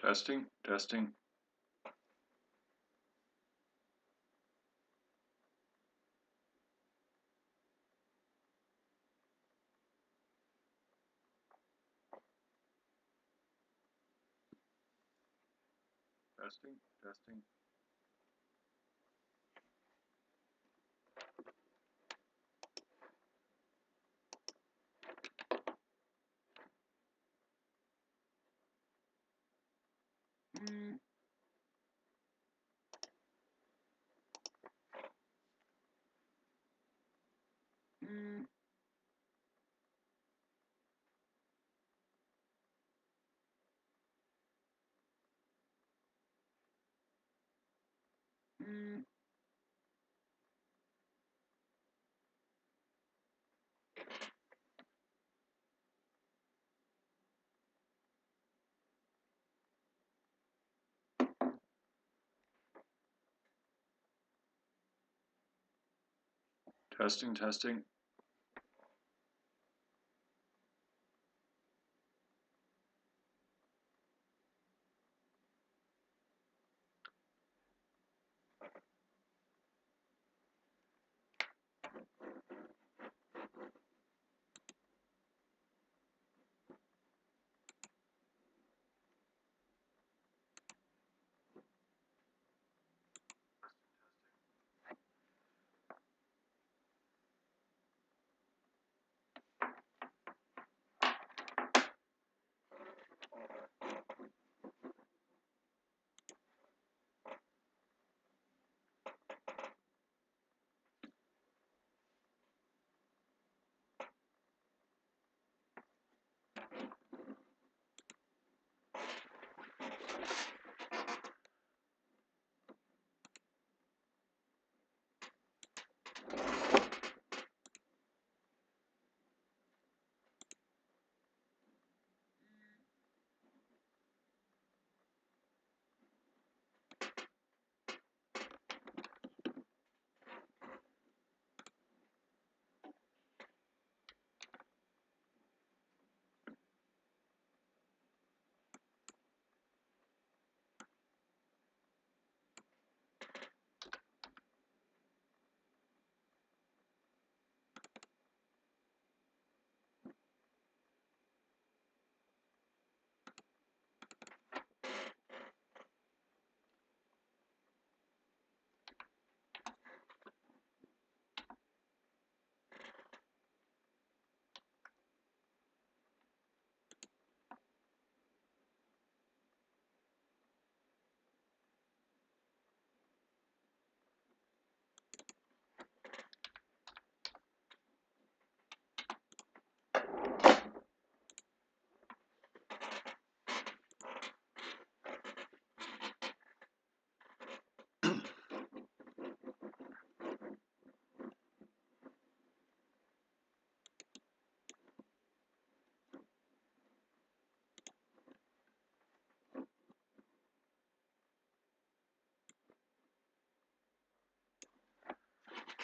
Testing, testing. Testing, testing. Testing, testing.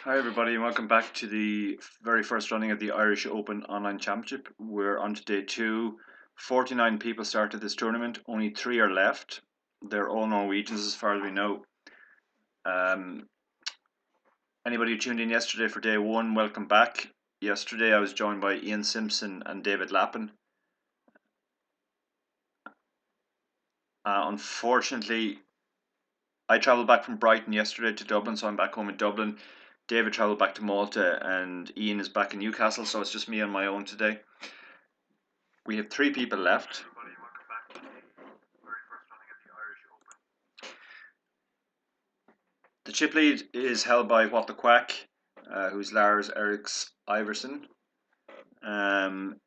Hi everybody, and welcome back to the very first running of the Irish Open Online Championship. We're on to day 2. 49 people started this tournament, only 3 are left. They're all Norwegians as far as we know. Anybody who tuned in yesterday for day 1, welcome back. Yesterday I was joined by Ian Simpson and David Lappin. Unfortunately, I travelled back from Brighton yesterday to Dublin, so I'm back home in Dublin. David travelled back to Malta and Ian is back in Newcastle, so it's just me on my own today. We have 3 people left. The chip lead is held by What the Quack, who's Lars Eriks Iverson.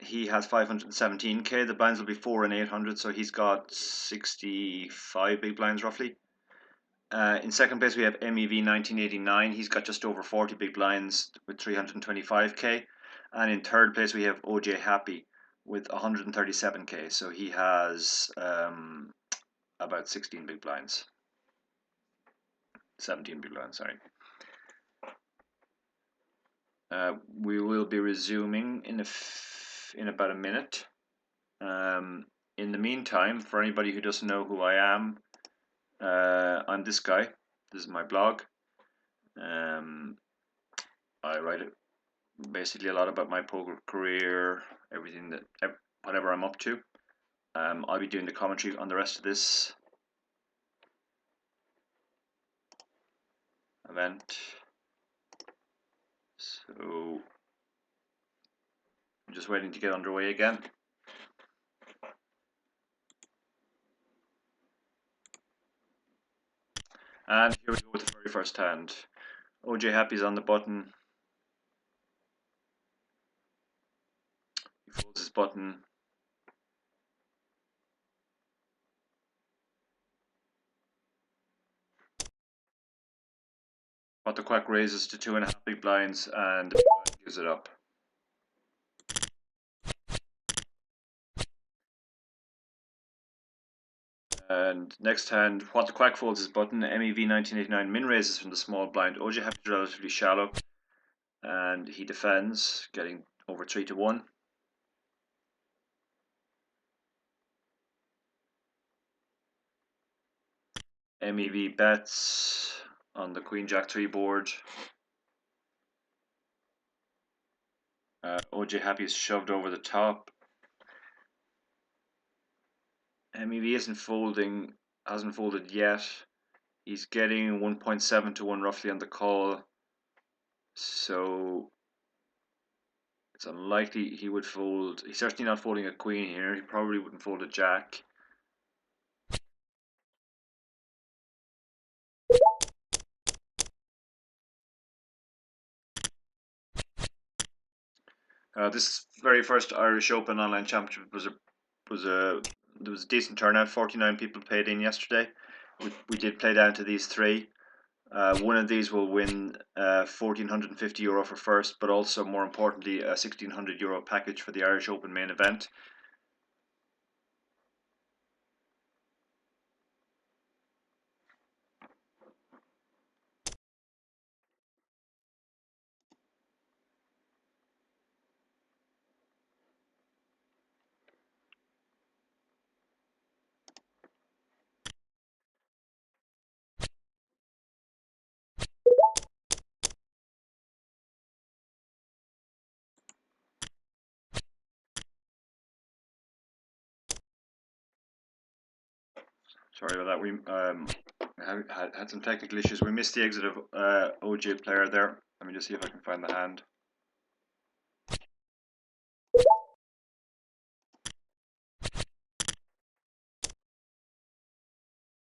He has 517k. The blinds will be 4 and 800, so he's got 65 big blinds roughly. In second place we have MEV 1989. He's got just over 40 big blinds with 325k. And in third place we have OJ Happy with 137k. So he has about 16 big blinds. 17 big blinds, sorry. We will be resuming in about a minute. In the meantime, for anybody who doesn't know who I am, I'm this guy. This is my blog. I write basically a lot about my poker career, everything whatever I'm up to. I'll be doing the commentary on the rest of this event. So I'm just waiting to get underway again. And here we go with the very first hand. OJ Happy's on the button. He folds his button. What the Quack raises to 2.5 big blinds and the big blind gives it up. And next hand, What the Quack folds his button. MEV 1989 min raises from the small blind. OJ Happy is relatively shallow, and he defends, getting over 3-1. MEV bets on the Queen Jack 3 board. OJ Happy is shoved over the top. MEV isn't folding, hasn't folded yet. He's getting 1.7 to 1 roughly on the call. So it's unlikely he would fold. He's certainly not folding a queen here. He probably wouldn't fold a jack. This very first Irish Open Online Championship there was a decent turnout. 49 people paid in yesterday. We did play down to these 3. One of these will win €1,450 for first, but also more importantly a €1,600 package for the Irish Open main event. Sorry about that. We had some technical issues. We missed the exit of OJ player there. Let me just see if I can find the hand.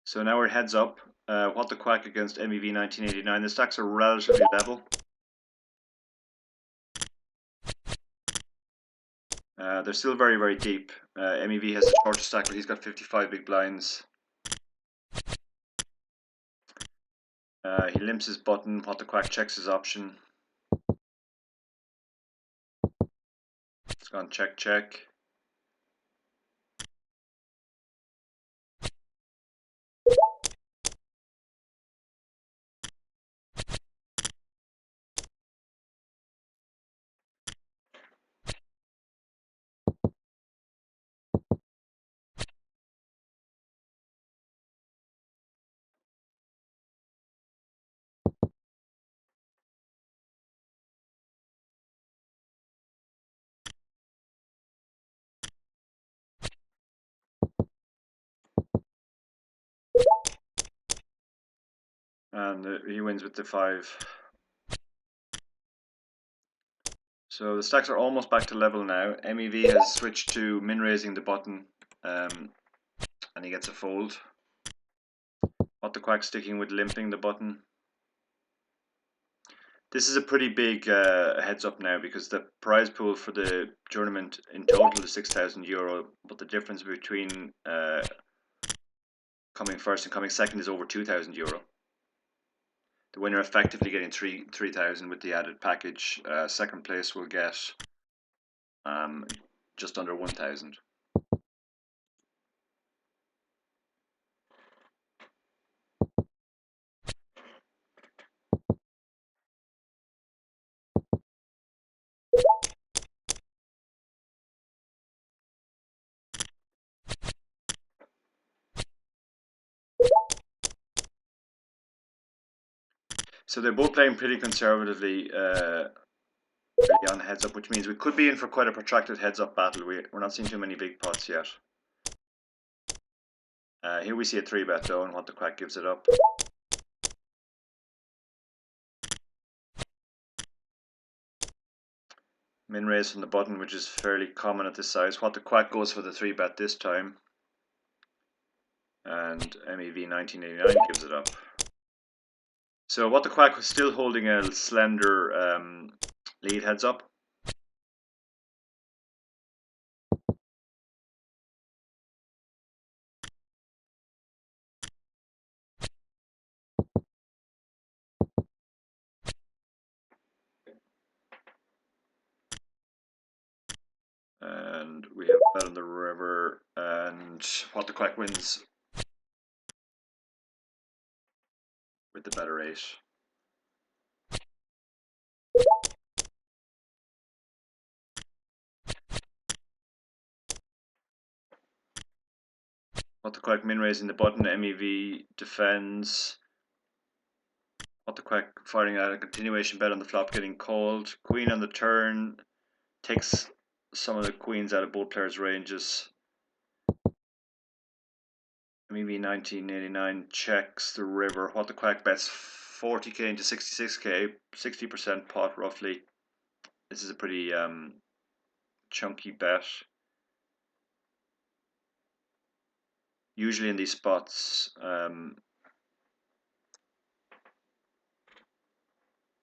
So now we're heads up. What the Quack against MEV 1989. The stacks are relatively level. They're still very, very deep. MEV has the shortest stack, but he's got 55 big blinds. He limps his button. What the Quack checks his option. It's gone check, check. And he wins with the 5. So the stacks are almost back to level now. MEV has switched to min raising the button, and he gets a fold. What the Quack sticking with limping the button. This is a pretty big heads up now, because the prize pool for the tournament in total is €6,000, but the difference between coming first and coming second is over €2,000. The winner effectively getting 3,000 with the added package. Second place will get just under 1,000. So they're both playing pretty conservatively on heads up, which means we could be in for quite a protracted heads up battle. We're not seeing too many big pots yet. Here we see a 3-bet though, and What the Quack gives it up. Min raise from the button, which is fairly common at this size. What the Quack goes for the 3-bet this time, and MEV 1989 gives it up. So What the Quack was still holding a slender lead heads up. And we have Bet on the River, and What the Quack wins with the better 8. What the Quack min raising the button, MEV defends. What the Quack firing out a continuation bet on the flop, getting called. Queen on the turn, takes some of the queens out of both players' ranges. MEV 1989 checks the river. What the Quack bets 40k into 66k, 60% pot roughly. This is a pretty chunky bet. Usually in these spots,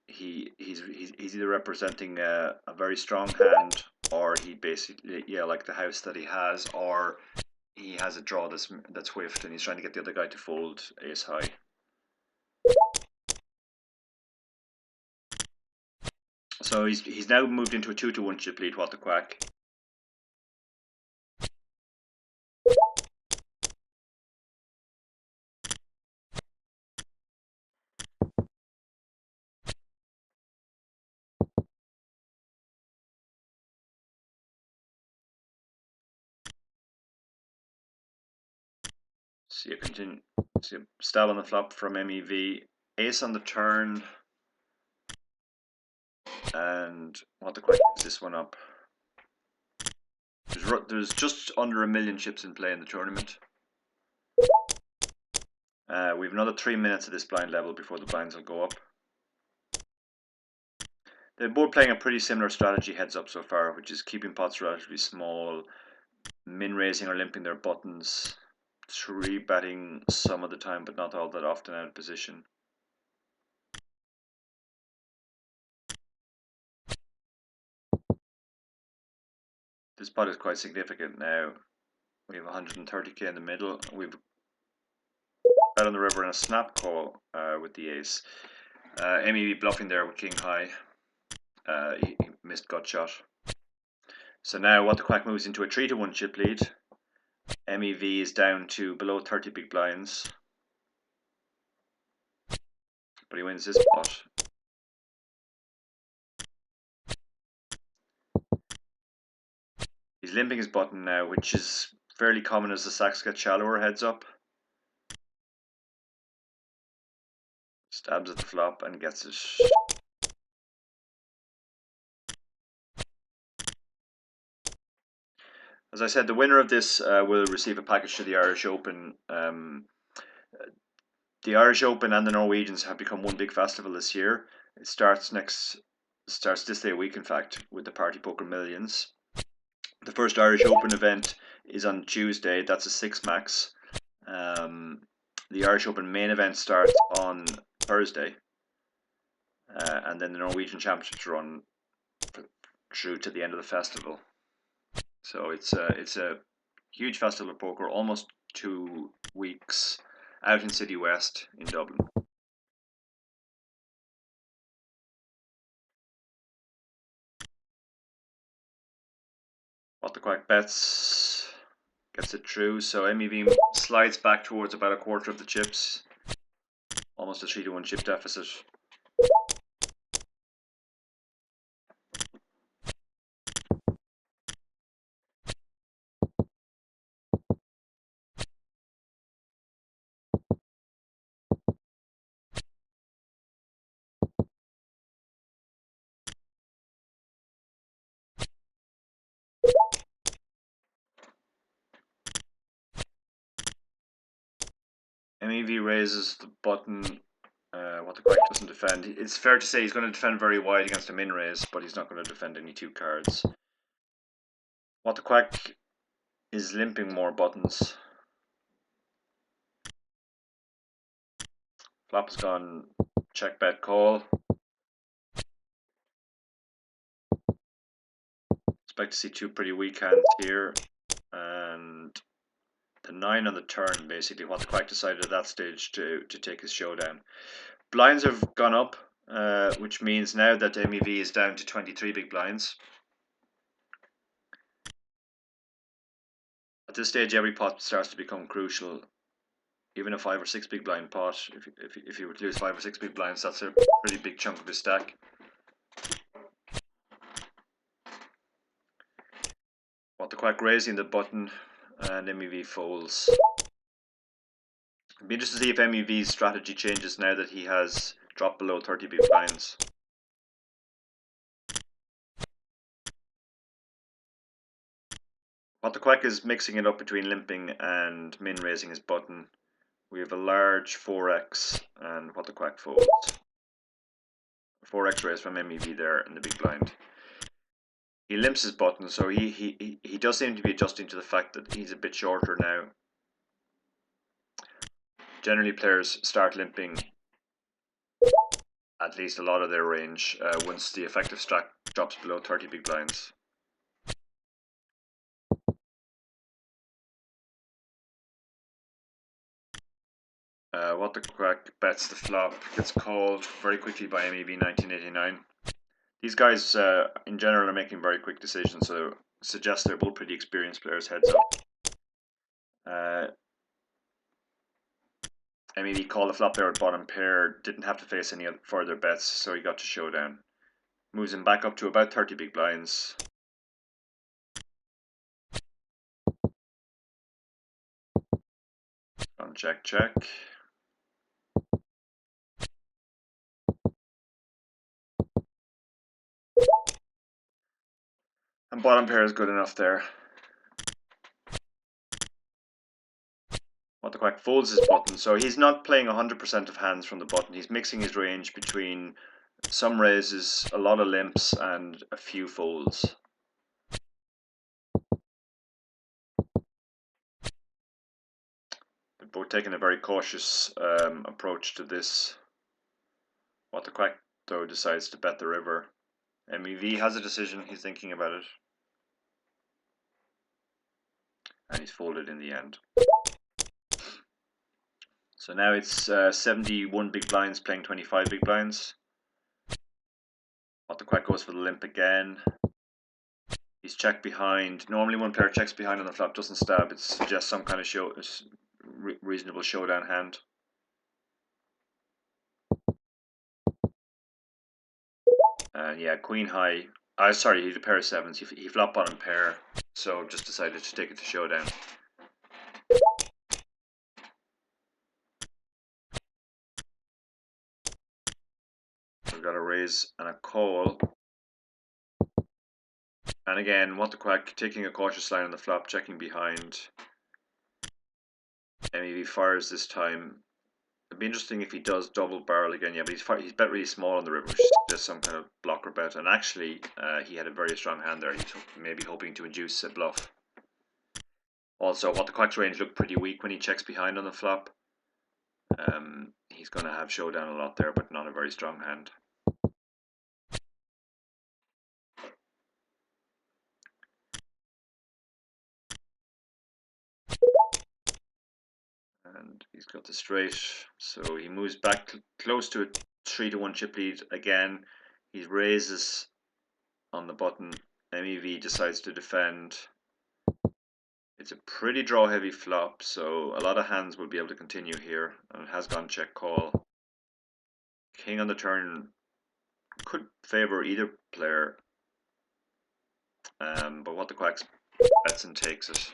he's either representing a very strong hand, or he basically, like the house that he has, or he has a draw that's whiffed and he's trying to get the other guy to fold ace high. So he's now moved into a 2-1 chip lead, What the Quack. See a stab on the flop from MEV, ace on the turn, and What the Quack gives this one up. There's just under 1 million chips in play in the tournament. We have another 3 minutes of this blind level before the blinds will go up. They're both playing a pretty similar strategy heads up so far, which is keeping pots relatively small, min raising or limping their buttons, 3-betting some of the time but not all that often out of position. This pot is quite significant now. We have 130k in the middle. We've Bet on the River and a snap call with the ace. MEV bluffing there with king high. He missed gut shot. So now What the Quack moves into a 3-1 chip lead. MEV is down to below 30 big blinds, but he wins this pot. He's limping his button now, which is fairly common as the stacks get shallower heads up. Stabs at the flop and gets it. As I said, the winner of this will receive a package to the Irish Open. The Irish Open and the Norwegians have become one big festival this year. It starts this day week, in fact, with the Party Poker Millions. The first Irish Open event is on Tuesday. That's a 6 max. The Irish Open main event starts on Thursday, and then the Norwegian Championships run through to the end of the festival. So it's a huge festival of poker, almost 2 weeks, out in City West in Dublin. What the Quack bets gets it through. So MEV slides back towards about a quarter of the chips, almost a 3-1 chip deficit. MEV raises the button. What the Quack doesn't defend. It's fair to say he's going to defend very wide against a min raise, but he's not going to defend any 2 cards. What the Quack is limping more buttons. Flop has gone check, bet, call. Expect to see 2 pretty weak hands here, and the 9 on the turn, basically, what the Quack decided at that stage to take his showdown. Blinds have gone up, which means now that MEV is down to 23 big blinds. At this stage, every pot starts to become crucial. Even a 5 or 6 big blind pot, if you were to lose 5 or 6 big blinds, that's a pretty big chunk of his stack. What the Quack raising the button, and MEV folds. It'd be interesting to see if MEV's strategy changes now that he has dropped below 30 big blinds. What the Quack is mixing it up between limping and min raising his button. We have a large 4x and what the Quack folds. 4x raise from MEV there in the big blind. He limps his button, so he does seem to be adjusting to the fact that he's a bit shorter now. Generally, players start limping at least a lot of their range once the effective stack drops below 30 big blinds. What the Quack bets the flop, gets called very quickly by MEV 1989. These guys in general are making very quick decisions, so suggest they're both pretty experienced players. Heads up. MEV called the flop there at bottom pair, didn't have to face any further bets, so he got to showdown. Moves him back up to about 30 big blinds. On check, check. And bottom pair is good enough there. What the Quack folds his button, so he's not playing 100% of hands from the button. He's mixing his range between some raises, a lot of limps, and a few folds. They're both taking a very cautious approach to this. What the Quack, though, decides to bet the river. MEV has a decision, he's thinking about it. And he's folded in the end. So now it's 71 big blinds playing 25 big blinds. What the Quack goes for the limp again. He's checked behind. Normally one player checks behind on the flop, doesn't stab. It suggests some kind of reasonable showdown hand. And yeah, queen high. Sorry, he had a pair of sevens. He flop bottom pair, so just decided to take it to showdown. We've got a raise and a call. And again, what the Quack taking a cautious line on the flop, checking behind. MEV fires this time. It'd be interesting if he does double barrel again. Yeah, but he's bet really small on the river, which is just some kind of blocker bet. And actually, he had a very strong hand there. He's maybe hoping to induce a bluff. Also, what the quack's range looked pretty weak when he checks behind on the flop. He's going to have showdown a lot there, but not a very strong hand. And he's got the straight, so he moves back close to a 3-1 chip lead again. He raises on the button. MEV decides to defend. It's a pretty draw heavy flop, so a lot of hands will be able to continue here, and it has gone check call. King on the turn could favor either player, but what the quacks bets and takes it.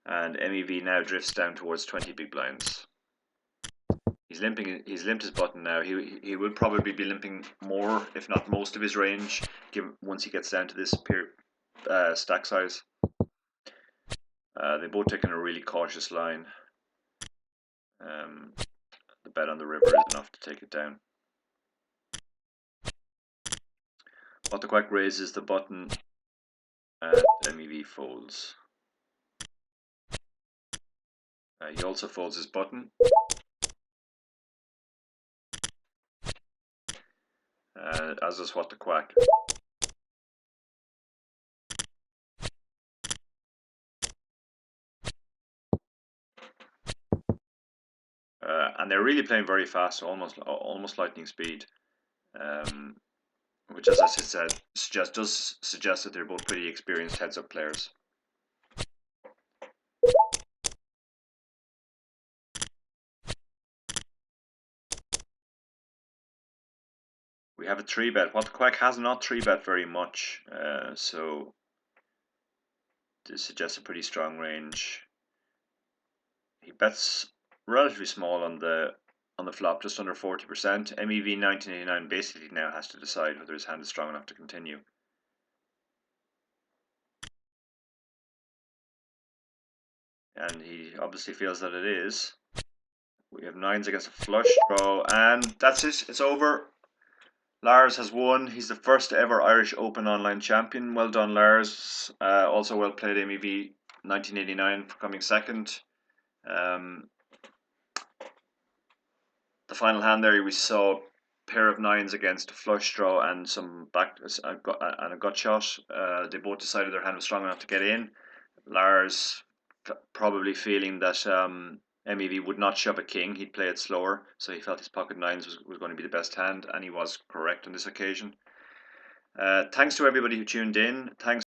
And MEV now drifts down towards 20 big blinds. He's limping. He's limped his button now. He will probably be limping more, if not most, of his range, once he gets down to this stack size. They both taken a really cautious line. The bet on the river is enough to take it down. What the quack raises the button, and MEV folds. He also folds his button. As does what the quack. And they're really playing very fast, so almost lightning speed, which, as I said, does suggest that they're both pretty experienced heads-up players. We have a 3-bet. What the quack has not 3-bet very much, so this suggests a pretty strong range. He bets relatively small on the flop, just under 40%. MEV 1989 basically now has to decide whether his hand is strong enough to continue. And he obviously feels that it is. We have nines against a flush draw, and that's it. It's over. Lars has won. He's the first ever Irish Open online champion. Well done, Lars. Also well played, MEV 1989 for coming second. The final hand there, we saw a pair of nines against a flush draw and some back and a gut shot. They both decided their hand was strong enough to get in. Lars probably feeling that MEV would not shove a king, he'd play it slower, so he felt his pocket nines was going to be the best hand, and he was correct on this occasion. Thanks to everybody who tuned in. Thanks